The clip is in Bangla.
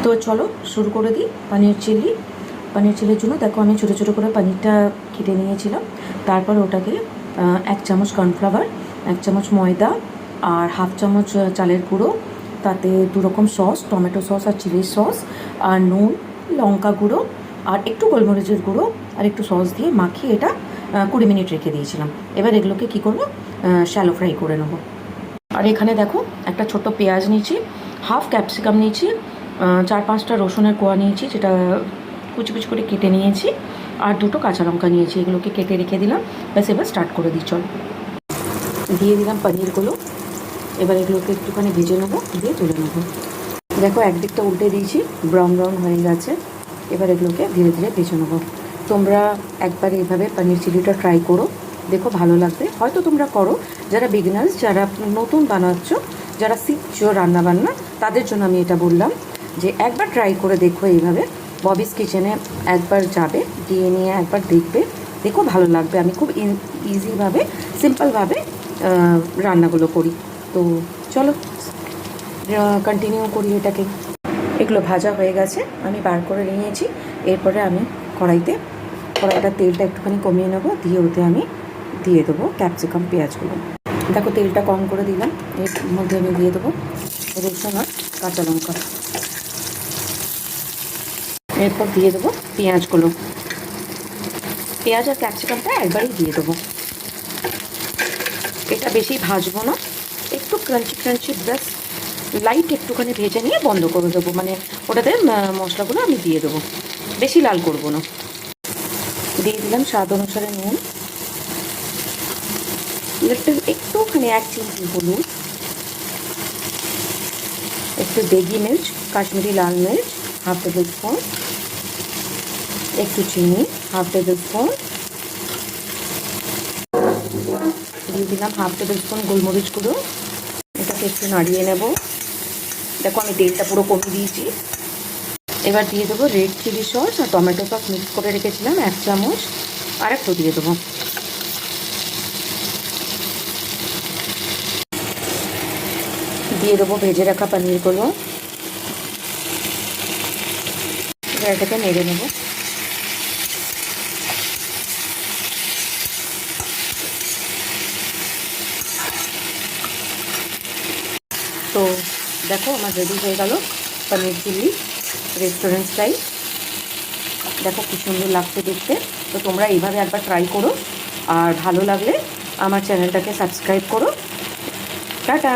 তো চলো শুরু করে দিই পনির চিলির জন্য দেখো আমি ছোটো ছোটো করে পনিরটা কেটে নিয়েছিলাম। তারপর ওটাকে 1 চামচ কর্নফ্লাওয়ার, 1 চামচ ময়দা আর হাফ চামচ চালের গুঁড়ো, তাতে 2 রকম সস, টমেটো সস আর চিলি সস, আর নুন, লঙ্কা গুঁড়ো আর একটু গোলমরিচের গুঁড়ো আর একটু সস দিয়ে মাখিয়ে এটা 20 মিনিট রেখে দিয়েছিলাম। এবার এগুলোকে কী করবো, শ্যালো ফ্রাই করে নেবো। আর এখানে দেখো একটা ছোট্ট পেঁয়াজ নিয়েছি, হাফ ক্যাপসিকাম নিয়েছি, 4-5টা রসুনের কোয়া নিয়েছি যেটা কুচি কুচি করে কেটে নিয়েছি, আর 2টো কাঁচা লঙ্কা নিয়েছি। এগুলোকে কেটে রেখে দিলাম। ব্যাস এবার স্টার্ট করে দিই। চল দিয়ে দিলাম পনিরগুলো। এবার এগুলোকে একটুখানি ভেজে নেবো, দিয়ে তুলে নেবো। দেখো একদিকটা উল্টে দিয়েছি, ব্রাউন ব্রাউন হয়ে গেছে। এবার এগুলোকে ধীরে ধীরে ভেজে নেবো। তোমরা একবার এইভাবে পনির চিলিটা ট্রাই করো, দেখো ভালো লাগবে। হয়তো তোমরা করো, যারা বিগিনার্স, যারা নতুন বানাচ্ছ, যারা শিখছো রান্নাবান্না, তাদের জন্য আমি এটা বললাম যে একবার ট্রাই করে দেখো এইভাবে। ববিস কিচেনে একবার যাবে, গিয়ে নিয়ে একবার দেখবে, দেখো ভালো লাগবে। আমি খুব ইজিভাবে, সিম্পলভাবে রান্নাগুলো করি। তো চলো কন্টিনিউ করি এটাকে। এগুলো ভাজা হয়ে গেছে, আমি বার করে নিয়েছি। এরপরে আমি কড়াইটার তেলটা একটুখানি কমিয়ে নেবো, দিয়ে ওতে আমি দিয়ে দেবো ক্যাপসিকাম পেঁয়াজগুলো। দেখো তেলটা কম করে দিলাম। এর মধ্যে আমি দিয়ে দেবো রসুন আর কাঁচা লঙ্কা। এরপর দিয়ে দেবো পেঁয়াজগুলো। পেঁয়াজ আর ক্যাপসিকামটা একবারই দিয়ে দেবো। এটা বেশি ভাজবো না, একটু ক্রাঞ্চি ব্রাশ লাইট একটুখানি ভেজে নিয়ে বন্ধ করে দেবো। মানে ওটাতে মশলাগুলো আমি দিয়ে দেবো, বেশি লাল করবো না। দিয়ে দিলাম স্বাদ অনুসারে নুন, একটুখানি 1 চিমটি হলুদ, একটু দেগি মির্চ, কাশ্মীরি লাল মির্চ হাফ টেবিল স্পুন, একটু চিনি হাফ টেবিল স্পুন, দিয়ে দিলাম হাফ টেবিল স্পুন গোলমরিচ গুঁড়ো। এটাকে একটু নাড়িয়ে নেব। দেখো আমি তেলটা পুরো কমিয়ে দিয়েছি। এবার দিয়ে দেবো রেড চিলি সস আর টমেটো সস মিক্স করে রেখেছিলাম 1 চামচ, আর একটু দিয়ে দেবো। দিয়ে দেবো ভেজে রাখা পনিরগুলো। এটাকে নেড়ে নেব। তো দেখো আমার রেডি হয়ে গেল পনির চিলি রেস্টুরেন্ট স্টাইল। দেখো কি সুন্দর লাগছে দেখতে। তো তোমরা এইভাবে একবার ট্রাই করো, আর ভালো লাগলে আমার চ্যানেলটাকে সাবস্ক্রাইব করো। টাটা।